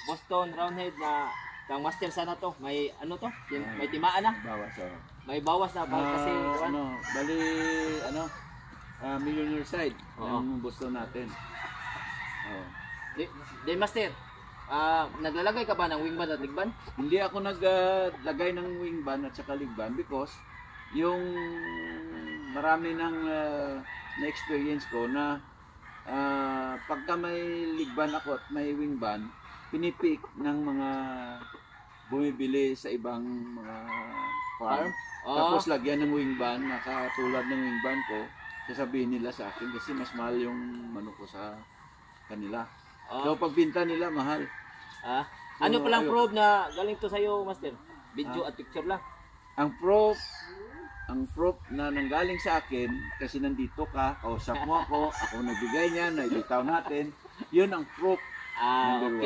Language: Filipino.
Boston Roundhead na kang master sana to. May ano to? May timaan na. Bawas May bawas na kasi bali millionaire side Oo. ng Boston natin. Di master. Naglalagay ka ba ng wingman at ligban? Hindi ako naglagay ng wing band at saka lig band because yung marami ng na-experience ko na pagka may lig band ako at may wing band, pinipik ng mga bumibili sa ibang mga farm. Tapos lagyan ng wing band, nakatulad ng wing band ko, sasabihin nila sa akin kasi mas mahal yung manok ko sa kanila. So pagbinta nila, mahal. Ano palang proof na galing to sa'yo, master? Video at picture lang. Ang proof na nanggaling sa akin, kasi nandito ka, kausap mo ako nagbigay niya, naibitaw natin, yun ang proof. Number Okay.